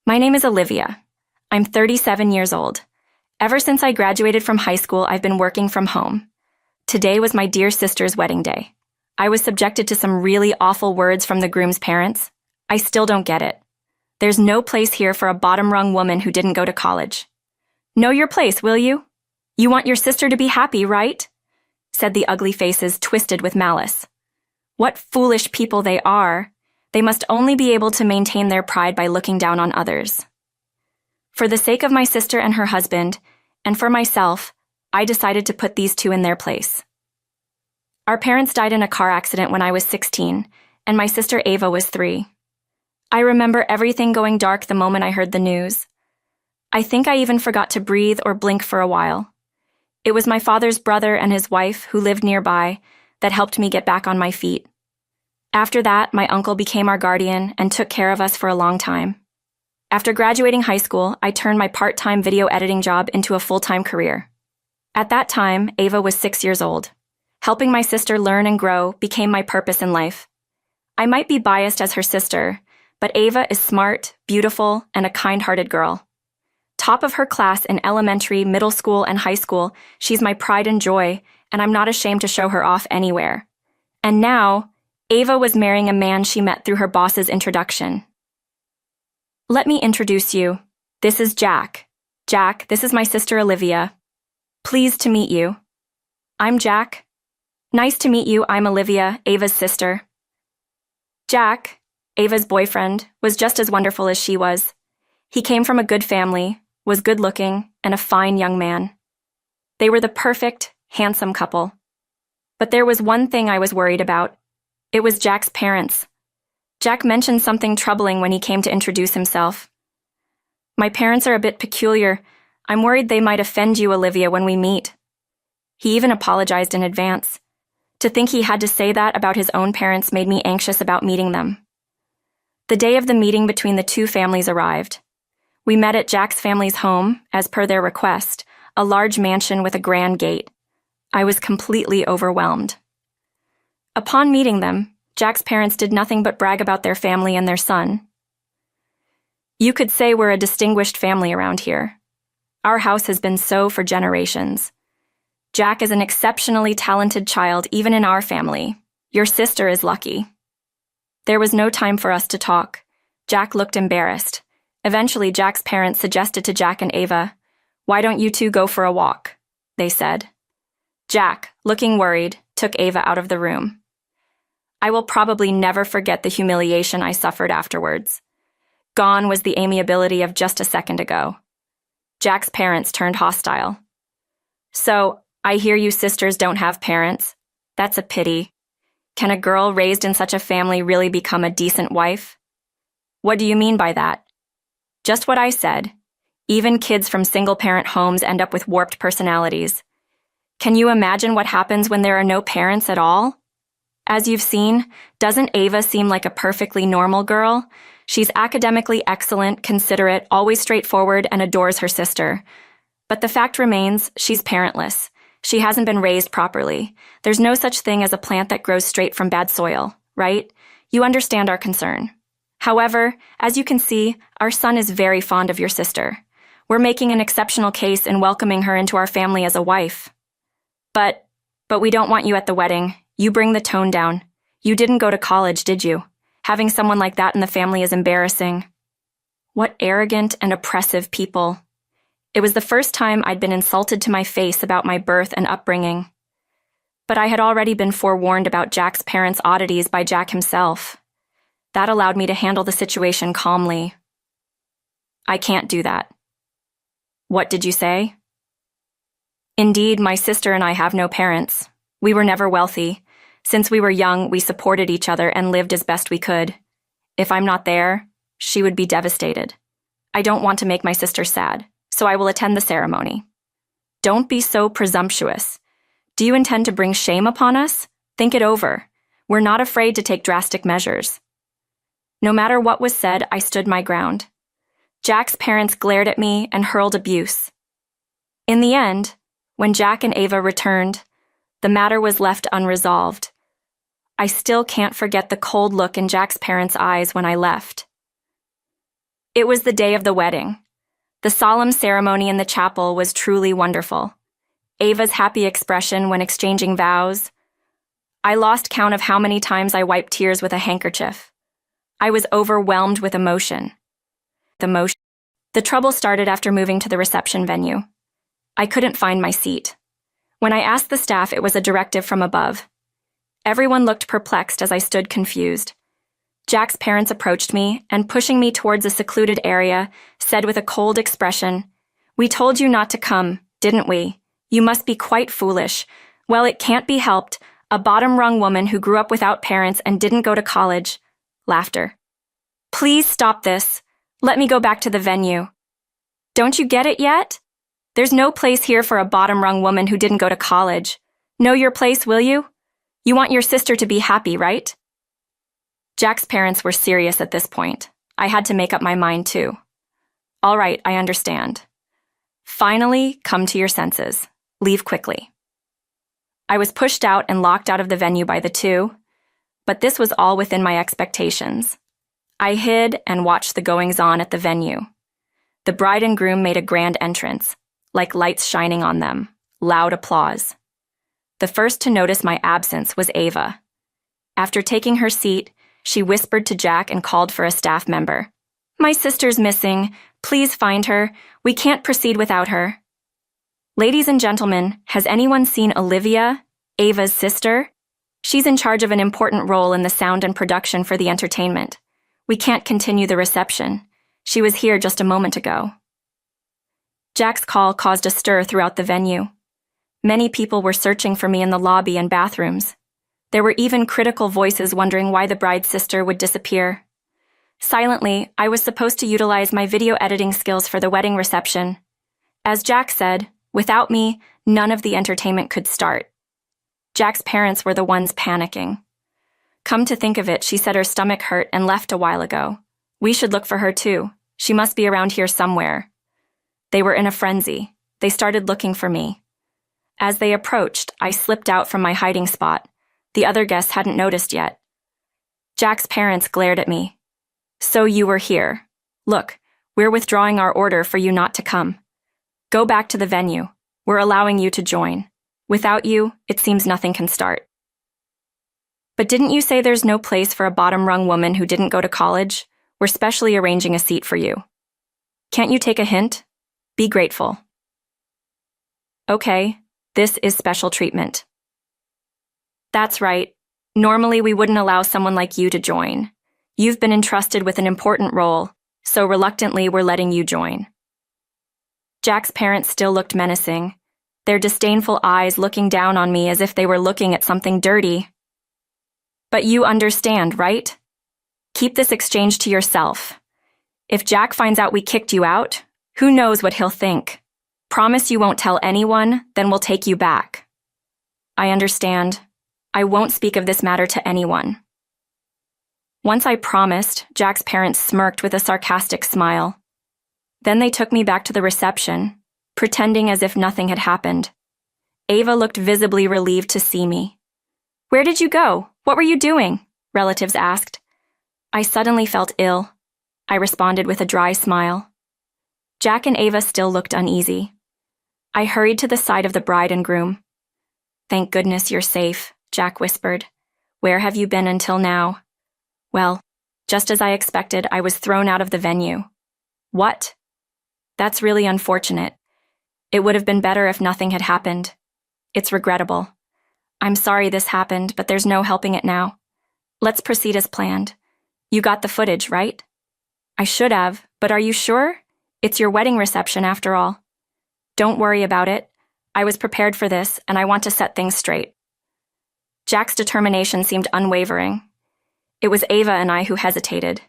My name is Olivia. I'm 37 years old. Ever since I graduated from high school, I've been working from home. Today was my dear sister's wedding day. I was subjected to some really awful words from the groom's parents. I still don't get it. There's no place here for a bottom-rung woman who didn't go to college. Know your place, will you? You want your sister to be happy, right? Said the ugly faces, twisted with malice. What foolish people they are. They must only be able to maintain their pride by looking down on others. For the sake of my sister and her husband, and for myself, I decided to put these two in their place. Our parents died in a car accident when I was 16, and my sister Ava was 3. I remember everything going dark the moment I heard the news. I think I even forgot to breathe or blink for a while. It was my father's brother and his wife, who lived nearby, that helped me get back on my feet. After that, my uncle became our guardian and took care of us for a long time. After graduating high school, I turned my part-time video editing job into a full-time career. At that time, Ava was 6 years old. Helping my sister learn and grow became my purpose in life. I might be biased as her sister, but Ava is smart, beautiful, and a kind-hearted girl. Top of her class in elementary, middle school, and high school, she's my pride and joy, and I'm not ashamed to show her off anywhere. And now, Ava was marrying a man she met through her boss's introduction. Let me introduce you. This is Jack. Jack, this is my sister Olivia. Pleased to meet you. I'm Jack. Nice to meet you, I'm Olivia, Ava's sister. Jack, Ava's boyfriend, was just as wonderful as she was. He came from a good family, was good-looking, and a fine young man. They were the perfect, handsome couple. But there was one thing I was worried about. It was Jack's parents. Jack mentioned something troubling when he came to introduce himself. My parents are a bit peculiar. I'm worried they might offend you, Olivia, when we meet. He even apologized in advance. To think he had to say that about his own parents made me anxious about meeting them. The day of the meeting between the two families arrived. We met at Jack's family's home, as per their request, a large mansion with a grand gate. I was completely overwhelmed. Upon meeting them, Jack's parents did nothing but brag about their family and their son. You could say we're a distinguished family around here. Our house has been so for generations. Jack is an exceptionally talented child even in our family. Your sister is lucky. There was no time for us to talk. Jack looked embarrassed. Eventually, Jack's parents suggested to Jack and Ava, "Why don't you two go for a walk?" they said. Jack, looking worried, took Ava out of the room. I will probably never forget the humiliation I suffered afterwards. Gone was the amiability of just a second ago. Jack's parents turned hostile. "So, I hear you sisters don't have parents. That's a pity. Can a girl raised in such a family really become a decent wife?" "What do you mean by that?" "Just what I said. Even kids from single-parent homes end up with warped personalities. Can you imagine what happens when there are no parents at all? As you've seen, doesn't Ava seem like a perfectly normal girl? She's academically excellent, considerate, always straightforward, and adores her sister. But the fact remains, she's parentless. She hasn't been raised properly. There's no such thing as a plant that grows straight from bad soil, right? You understand our concern. However, as you can see, our son is very fond of your sister. We're making an exceptional case in welcoming her into our family as a wife. But we don't want you at the wedding. You bring the tone down. You didn't go to college, did you? Having someone like that in the family is embarrassing." What arrogant and oppressive people. It was the first time I'd been insulted to my face about my birth and upbringing. But I had already been forewarned about Jack's parents' oddities by Jack himself. That allowed me to handle the situation calmly. "I can't do that." "What did you say?" "Indeed, my sister and I have no parents. We were never wealthy. Since we were young, we supported each other and lived as best we could. If I'm not there, she would be devastated. I don't want to make my sister sad, so I will attend the ceremony." "Don't be so presumptuous. Do you intend to bring shame upon us? Think it over. We're not afraid to take drastic measures." No matter what was said, I stood my ground. Jack's parents glared at me and hurled abuse. In the end, when Jack and Ava returned, the matter was left unresolved. I still can't forget the cold look in Jack's parents' eyes when I left. It was the day of the wedding. The solemn ceremony in the chapel was truly wonderful. Ava's happy expression when exchanging vows. I lost count of how many times I wiped tears with a handkerchief. I was overwhelmed with emotion. The trouble started after moving to the reception venue. I couldn't find my seat. When I asked the staff, it was a directive from above. Everyone looked perplexed as I stood confused. Jack's parents approached me and, pushing me towards a secluded area, said with a cold expression, "We told you not to come, didn't we? You must be quite foolish. Well, it can't be helped. A bottom-rung woman who grew up without parents and didn't go to college." Laughter. "Please stop this. Let me go back to the venue." "Don't you get it yet? There's no place here for a bottom-rung woman who didn't go to college. Know your place, will you? You want your sister to be happy, right?" Jack's parents were serious at this point. I had to make up my mind too. "All right, I understand. Finally, come to your senses. Leave quickly." I was pushed out and locked out of the venue by the two, but this was all within my expectations. I hid and watched the goings-on at the venue. The bride and groom made a grand entrance, like lights shining on them, loud applause. The first to notice my absence was Ava. After taking her seat, she whispered to Jack and called for a staff member. "My sister's missing. Please find her. We can't proceed without her." "Ladies and gentlemen, has anyone seen Olivia, Ava's sister? She's in charge of an important role in the sound and production for the entertainment. We can't continue the reception. She was here just a moment ago." Jack's call caused a stir throughout the venue. Many people were searching for me in the lobby and bathrooms. There were even critical voices wondering why the bride's sister would disappear. Silently, I was supposed to utilize my video editing skills for the wedding reception. As Jack said, without me, none of the entertainment could start. Jack's parents were the ones panicking. Come to think of it, she said her stomach hurt and left a while ago. We should look for her too. She must be around here somewhere. They were in a frenzy. They started looking for me. As they approached, I slipped out from my hiding spot. The other guests hadn't noticed yet. Jack's parents glared at me. "So you were here. Look, we're withdrawing our order for you not to come. Go back to the venue. We're allowing you to join. Without you, it seems nothing can start." "But didn't you say there's no place for a bottom-rung woman who didn't go to college? We're specially arranging a seat for you. Can't you take a hint? Be grateful." "Okay, this is special treatment." "That's right. Normally we wouldn't allow someone like you to join. You've been entrusted with an important role, so reluctantly we're letting you join." Jack's parents still looked menacing, their disdainful eyes looking down on me as if they were looking at something dirty. "But you understand, right? Keep this exchange to yourself. If Jack finds out we kicked you out, who knows what he'll think. Promise you won't tell anyone, then we'll take you back." "I understand. I won't speak of this matter to anyone." Once I promised, Jack's parents smirked with a sarcastic smile. Then they took me back to the reception, pretending as if nothing had happened. Ava looked visibly relieved to see me. "Where did you go? What were you doing?" relatives asked. I suddenly felt ill. I responded with a dry smile. Jack and Ava still looked uneasy. I hurried to the side of the bride and groom. "Thank goodness you're safe," Jack whispered. "Where have you been until now?" "Well, just as I expected, I was thrown out of the venue." "What?" "That's really unfortunate. It would have been better if nothing had happened. It's regrettable. I'm sorry this happened, but there's no helping it now. Let's proceed as planned. You got the footage, right?" "I should have, but are you sure? It's your wedding reception after all." "Don't worry about it. I was prepared for this, and I want to set things straight." Jack's determination seemed unwavering. It was Ava and I who hesitated.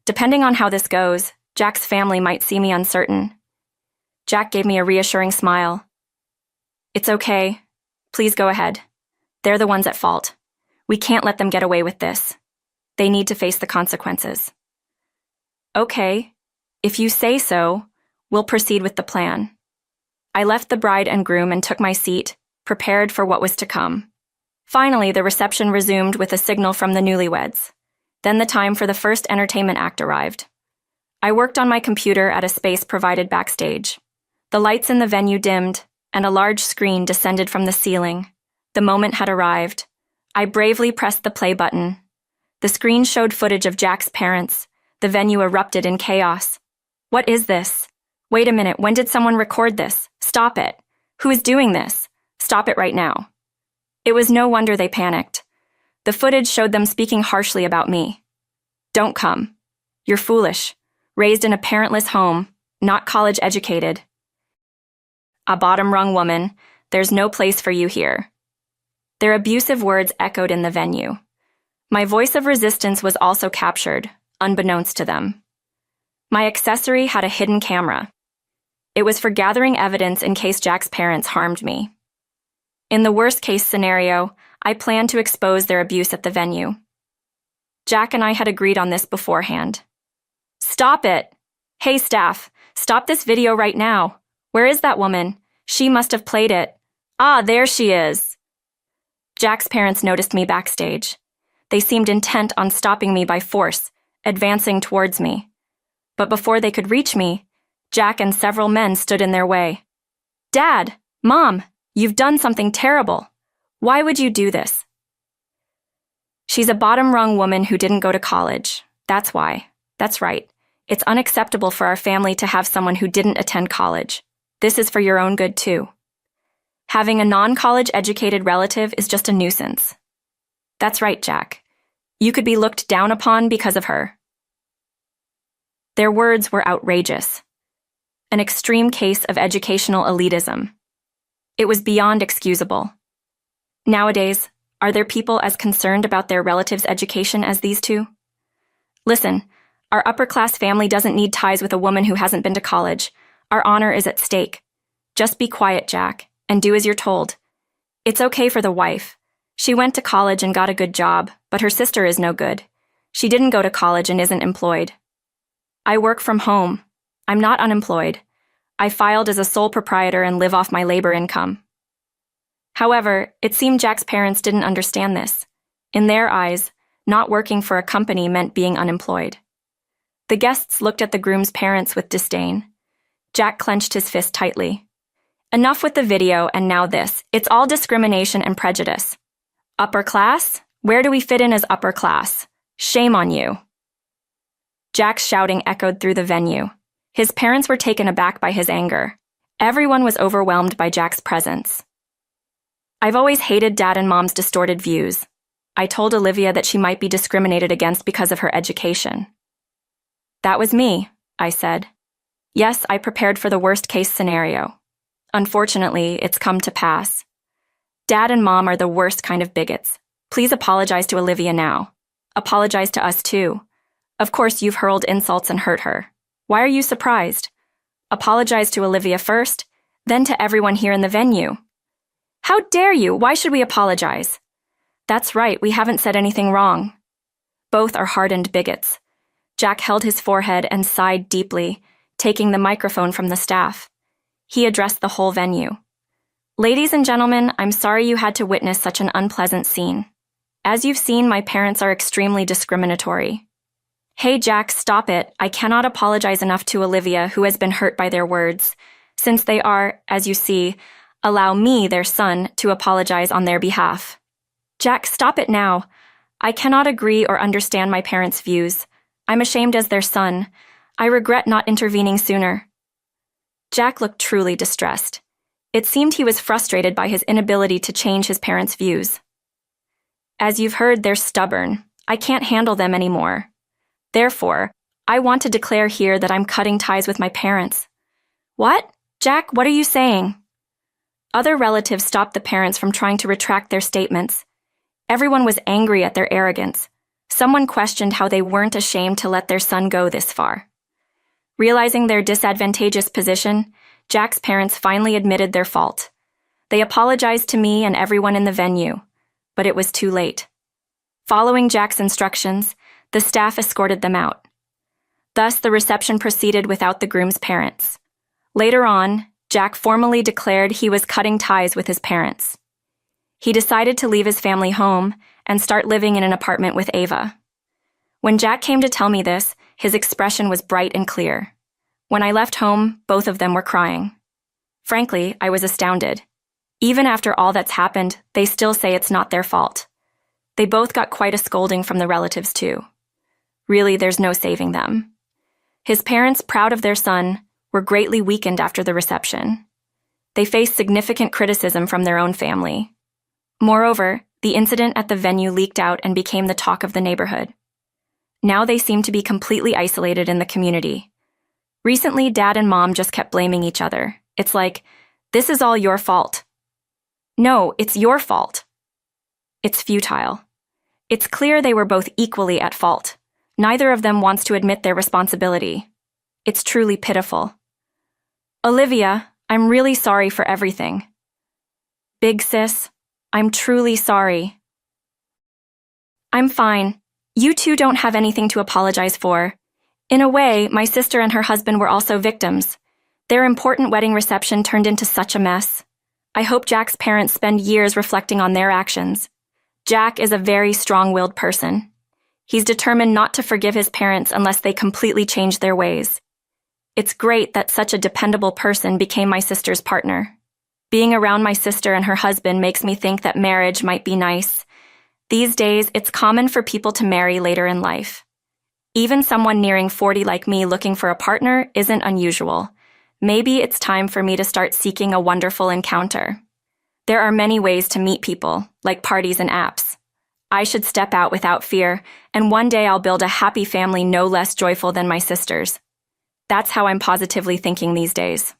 Depending on how this goes, Jack's family might see me uncertain. Jack gave me a reassuring smile. "It's okay. Please go ahead. They're the ones at fault. We can't let them get away with this. They need to face the consequences." "Okay, if you say so, we'll proceed with the plan." I left the bride and groom and took my seat, prepared for what was to come. Finally, the reception resumed with a signal from the newlyweds. Then the time for the first entertainment act arrived. I worked on my computer at a space provided backstage. The lights in the venue dimmed, and a large screen descended from the ceiling. The moment had arrived. I bravely pressed the play button. The screen showed footage of Jack's parents. The venue erupted in chaos. What is this? Wait a minute, when did someone record this? Stop it. Who is doing this? Stop it right now. It was no wonder they panicked. The footage showed them speaking harshly about me. Don't come. You're foolish. Raised in a parentless home, not college educated. A bottom-rung woman, there's no place for you here. Their abusive words echoed in the venue. My voice of resistance was also captured, unbeknownst to them. My accessory had a hidden camera. It was for gathering evidence in case Jack's parents harmed me. In the worst-case scenario, I planned to expose their abuse at the venue. Jack and I had agreed on this beforehand. Stop it! Hey, staff, stop this video right now. Where is that woman? She must have played it. Ah, there she is. Jack's parents noticed me backstage. They seemed intent on stopping me by force, advancing towards me. But before they could reach me, Jack and several men stood in their way. Dad! Mom! You've done something terrible. Why would you do this? She's a bottom-rung woman who didn't go to college. That's why. That's right. It's unacceptable for our family to have someone who didn't attend college. This is for your own good, too. Having a non-college educated relative is just a nuisance. That's right, Jack. You could be looked down upon because of her. Their words were outrageous. An extreme case of educational elitism. It was beyond excusable. Nowadays, are there people as concerned about their relatives' education as these two? Listen, our upper-class family doesn't need ties with a woman who hasn't been to college. Our honor is at stake. Just be quiet, Jack, and do as you're told. It's okay for the wife. She went to college and got a good job, but her sister is no good. She didn't go to college and isn't employed. I work from home. I'm not unemployed. I filed as a sole proprietor and live off my labor income. However, it seemed Jack's parents didn't understand this. In their eyes, not working for a company meant being unemployed. The guests looked at the groom's parents with disdain. Jack clenched his fist tightly. Enough with the video and now this. It's all discrimination and prejudice. Upper class? Where do we fit in as upper class? Shame on you. Jack's shouting echoed through the venue. His parents were taken aback by his anger. Everyone was overwhelmed by Jack's presence. I've always hated Dad and Mom's distorted views. I told Olivia that she might be discriminated against because of her education. That was me, I said. Yes, I prepared for the worst-case scenario. Unfortunately, it's come to pass. Dad and Mom are the worst kind of bigots. Please apologize to Olivia now. Apologize to us too. Of course, you've hurled insults and hurt her. Why are you surprised? Apologize to Olivia first, then to everyone here in the venue. How dare you? Why should we apologize? That's right, we haven't said anything wrong. Both are hardened bigots. Jack held his forehead and sighed deeply, taking the microphone from the staff. He addressed the whole venue. Ladies and gentlemen, I'm sorry you had to witness such an unpleasant scene. As you've seen, my parents are extremely discriminatory. Hey, Jack, stop it. I cannot apologize enough to Olivia, who has been hurt by their words, since they are, as you see, allow me, their son, to apologize on their behalf. Jack, stop it now. I cannot agree or understand my parents' views. I'm ashamed as their son. I regret not intervening sooner. Jack looked truly distressed. It seemed he was frustrated by his inability to change his parents' views. As you've heard, they're stubborn. I can't handle them anymore. Therefore, I want to declare here that I'm cutting ties with my parents. What? Jack, what are you saying? Other relatives stopped the parents from trying to retract their statements. Everyone was angry at their arrogance. Someone questioned how they weren't ashamed to let their son go this far. Realizing their disadvantageous position, Jack's parents finally admitted their fault. They apologized to me and everyone in the venue, but it was too late. Following Jack's instructions, the staff escorted them out. Thus, the reception proceeded without the groom's parents. Later on, Jack formally declared he was cutting ties with his parents. He decided to leave his family home and start living in an apartment with Ava. When Jack came to tell me this, His expression was bright and clear. When I left home, both of them were crying. Frankly, I was astounded. Even after all that's happened, they still say it's not their fault. They both got quite a scolding from the relatives, too. Really, there's no saving them. His parents, proud of their son, were greatly weakened after the reception. They faced significant criticism from their own family. Moreover, the incident at the venue leaked out and became the talk of the neighborhood. Now they seem to be completely isolated in the community. Recently, Dad and Mom just kept blaming each other. It's like, this is all your fault. No, it's your fault. It's futile. It's clear they were both equally at fault. Neither of them wants to admit their responsibility. It's truly pitiful. Olivia, I'm really sorry for everything. Big sis, I'm truly sorry. I'm fine. You two don't have anything to apologize for. In a way, my sister and her husband were also victims. Their important wedding reception turned into such a mess. I hope Jack's parents spend years reflecting on their actions. Jack is a very strong-willed person. He's determined not to forgive his parents unless they completely change their ways. It's great that such a dependable person became my sister's partner. Being around my sister and her husband makes me think that marriage might be nice. These days, it's common for people to marry later in life. Even someone nearing 40 like me looking for a partner isn't unusual. Maybe it's time for me to start seeking a wonderful encounter. There are many ways to meet people, like parties and apps. I should step out without fear, and one day I'll build a happy family no less joyful than my sister's. That's how I'm positively thinking these days.